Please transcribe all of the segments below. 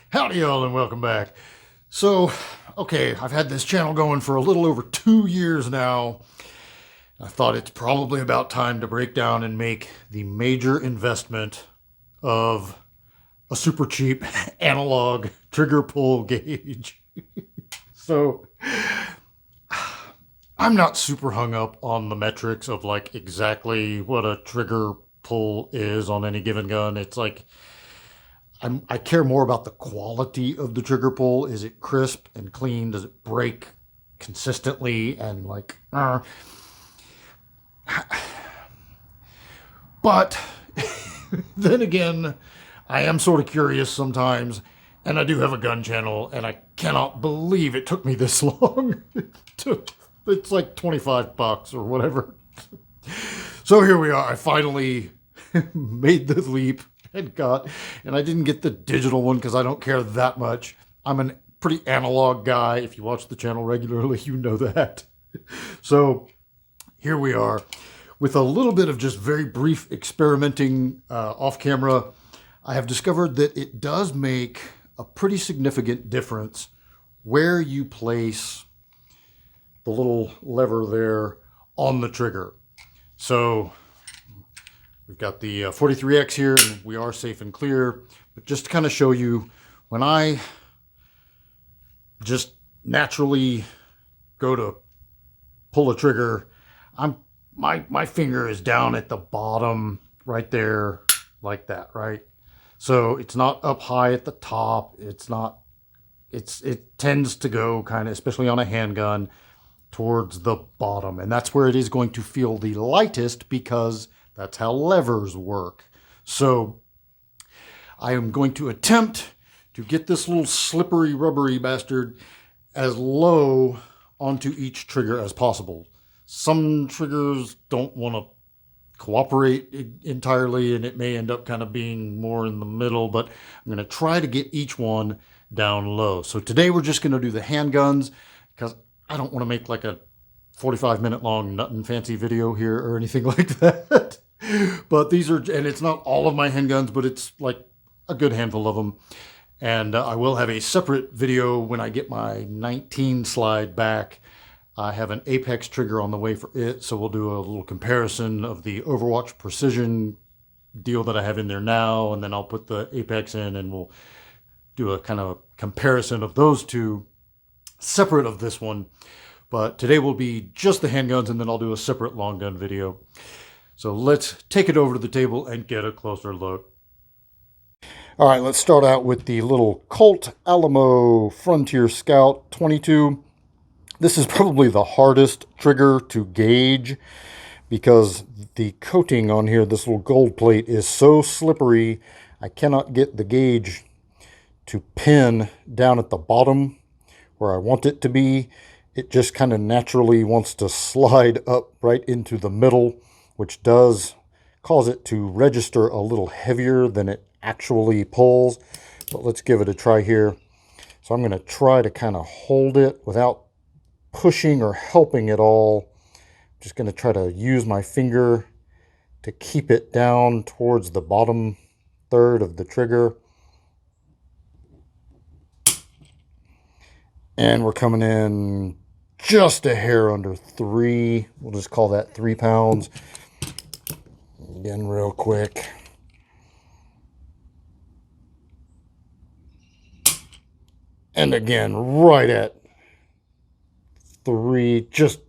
Howdy y'all and welcome back. So, okay, I've had this channel going for a little over 2 years now. I thought it's probably about time to break down and make the major investment of a super cheap analog trigger pull gauge. So, I'm not super hung up on the metrics of like exactly what a trigger pull is on any given gun. It's like I care more about the quality of the trigger pull. Is it crisp and clean? Does it break consistently? And but then again, I am sort of curious sometimes, and I do have a gun channel, and I cannot believe it took me this long. It's like 25 bucks or whatever. So here we are. I finally made the leap and I didn't get the digital one because I don't care that much. I'm a pretty analog guy. If you watch the channel regularly, you know that. So here we are with a little bit of just very brief experimenting off camera. I have discovered that it does make a pretty significant difference where you place the little lever there on the trigger. So we've got the 43X here, and we are safe and clear. But just to kind of show you, when I just naturally go to pull a trigger, my finger is down at the bottom right there, like that, right? So it's not up high at the top. It tends to go kind of, especially on a handgun, towards the bottom, and that's where it is going to feel the lightest because that's how levers work. So I am going to attempt to get this little slippery, rubbery bastard as low onto each trigger as possible. Some triggers don't want to cooperate entirely, and it may end up kind of being more in the middle, but I'm going to try to get each one down low. So today we're just going to do the handguns because I don't want to make like a 45-minute long nothing fancy video here or anything like that. But these are, and it's not all of my handguns, but it's like a good handful of them. And I will have a separate video when I get my 19 slide back. I have an Apex trigger on the way for it, so we'll do a little comparison of the Overwatch Precision deal that I have in there now, and then I'll put the Apex in, and we'll do a kind of comparison of those two separate of this one. But today will be just the handguns, and then I'll do a separate long gun video. So let's take it over to the table and get a closer look. All right, let's start out with the little Colt Alamo Frontier Scout 22. This is probably the hardest trigger to gauge because the coating on here, this little gold plate, is so slippery. I cannot get the gauge to pin down at the bottom where I want it to be. It just kind of naturally wants to slide up right into the middle, which does cause it to register a little heavier than it actually pulls. But let's give it a try here. So I'm going to try to kind of hold it without pushing or helping at all. I'm just going to try to use my finger to keep it down towards the bottom third of the trigger. And we're coming in just a hair under 3. We'll just call that 3 pounds. Again, real quick. And again, right at 3, just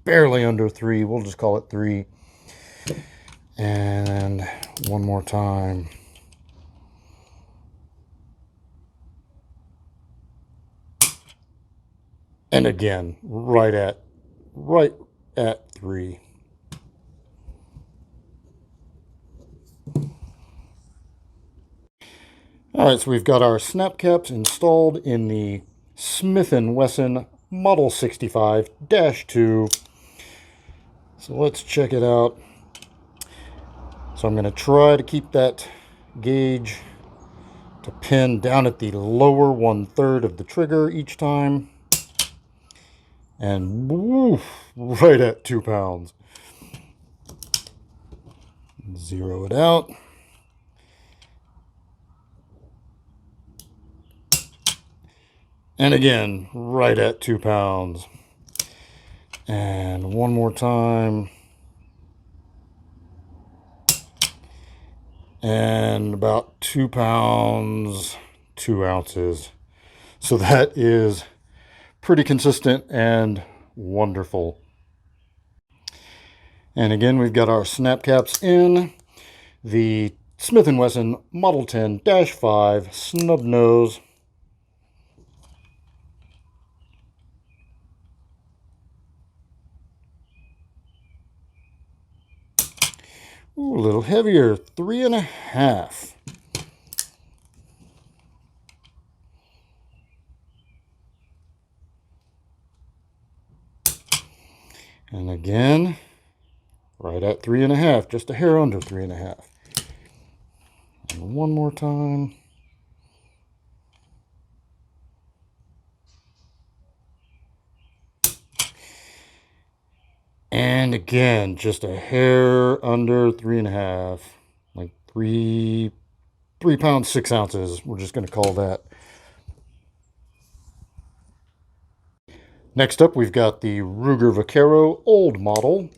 barely under 3. We'll just call it 3. And one more time. And again, right at 3. All right, so we've got our snap caps installed in the Smith & Wesson Model 65-2. So let's check it out. So I'm going to try to keep that gauge to pin down at the lower 1/3 of the trigger each time. And woof, right at 2 pounds. Zero it out. And again, right at 2 pounds. And one more time. And about 2 pounds, 2 ounces. So that is pretty consistent and wonderful. And again, we've got our snap caps in. The Smith & Wesson Model 10-5 snub nose. Ooh, a little heavier, 3.5. And again, right at 3.5, just a hair under 3.5. And one more time. And again, just a hair under 3.5, like 3 pounds, 6 ounces. We're just going to call that. Next up, we've got the Ruger Vaquero old model.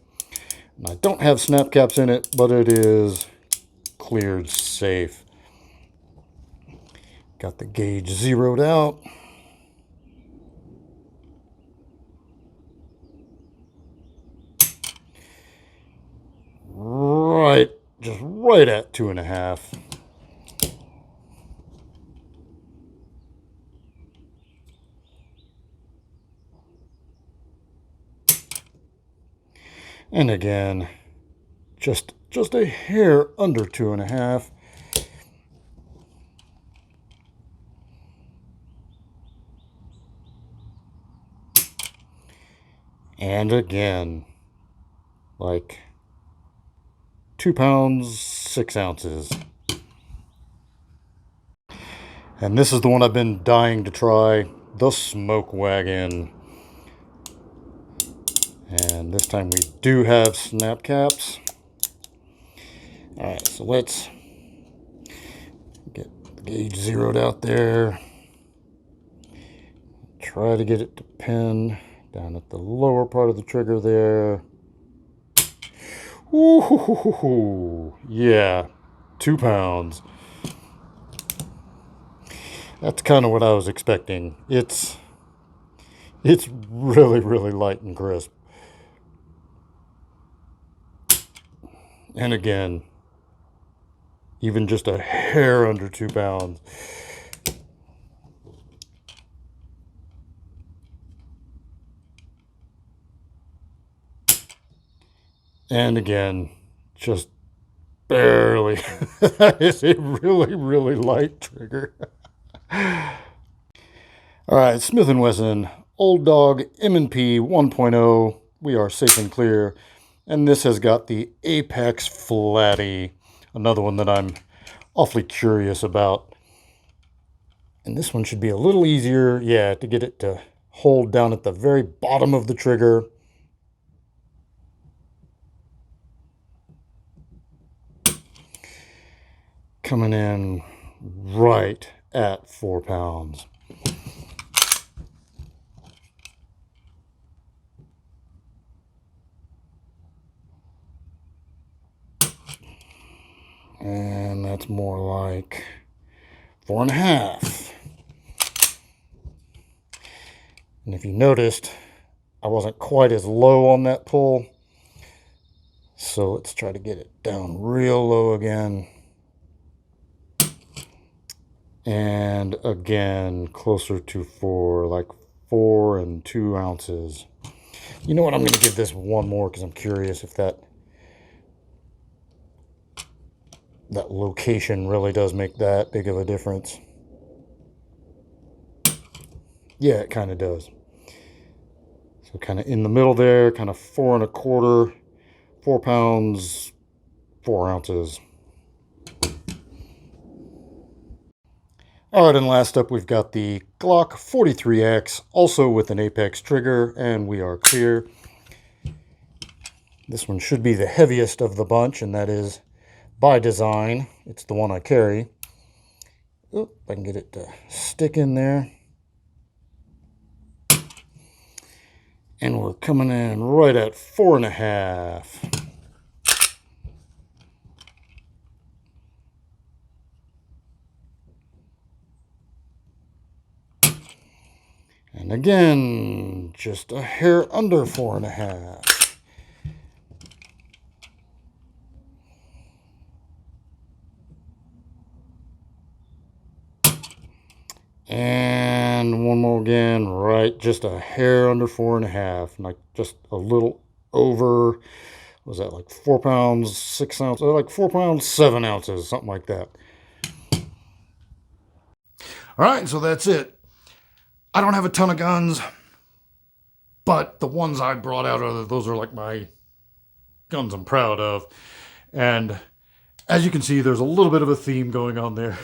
And I don't have snap caps in it, but it is cleared safe. Got the gauge zeroed out. Right, just right at 2.5. And again, just a hair under 2.5. And again, like 2 pounds, 6 ounces. And this is the one I've been dying to try, the Smoke Wagon. And this time we do have snap caps. Alright, so let's get the gauge zeroed out there. Try to get it to pin down at the lower part of the trigger there. Ooh, yeah, 2 pounds. That's kind of what I was expecting. It's really, really light and crisp. And again, even just a hair under 2 pounds. And again, just barely. That is a really, really light trigger. All right, Smith & Wesson Old Dog M&P 1.0. We are safe and clear. And this has got the Apex Flatty, another one that I'm awfully curious about. And this one should be a little easier, yeah, to get it to hold down at the very bottom of the trigger. Coming in right at 4 pounds. And that's more like 4.5. And if you noticed, I wasn't quite as low on that pull. So let's try to get it down real low again. And again, closer to 4, like 4 2 ounces. You know what? I'm going to give this one more because I'm curious if that location really does make that big of a difference. Yeah, it kind of does. So kind of in the middle there, kind of 4 1/4, 4 pounds, 4 ounces. All right, and last up, we've got the Glock 43X, also with an Apex trigger, and we are clear. This one should be the heaviest of the bunch, and that is by design. It's the one I carry. Oop, if I can get it to stick in there. And we're coming in right at 4.5. And again, just a hair under 4.5. And one more again, right, just a hair under 4.5, like just a little over, what was that, like 4 pounds, 6 ounces, like 4 pounds, 7 ounces, something like that. All right, so that's it. I don't have a ton of guns, but the ones I brought out, those are like my guns I'm proud of. And as you can see, there's a little bit of a theme going on there.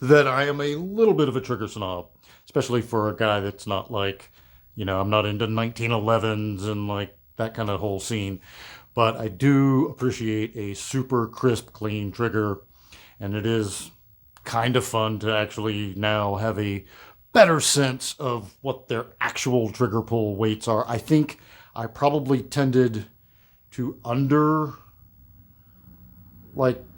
That I am a little bit of a trigger snob, especially for a guy that's not like, you know, I'm not into 1911s and like that kind of whole scene. But I do appreciate a super crisp, clean trigger. And it is kind of fun to actually now have a better sense of what their actual trigger pull weights are. I think I probably tended to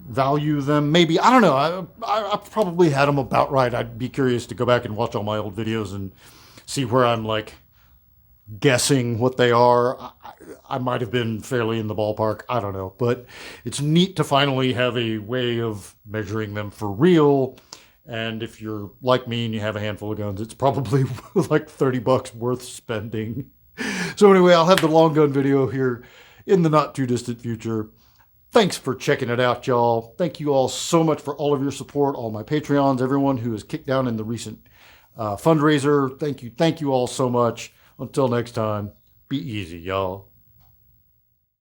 value them, maybe. I don't know. I probably had them about right. I'd be curious to go back and watch all my old videos and see where I'm like guessing what they are. I might have been fairly in the ballpark. I don't know. But it's neat to finally have a way of measuring them for real. And if you're like me and you have a handful of guns, it's probably like $30 worth spending. So anyway, I'll have the long gun video here in the not too distant future. Thanks for checking it out, y'all. Thank you all so much for all of your support, all my Patreons, everyone who has kicked down in the recent fundraiser. Thank you all so much. Until next time, be easy, y'all.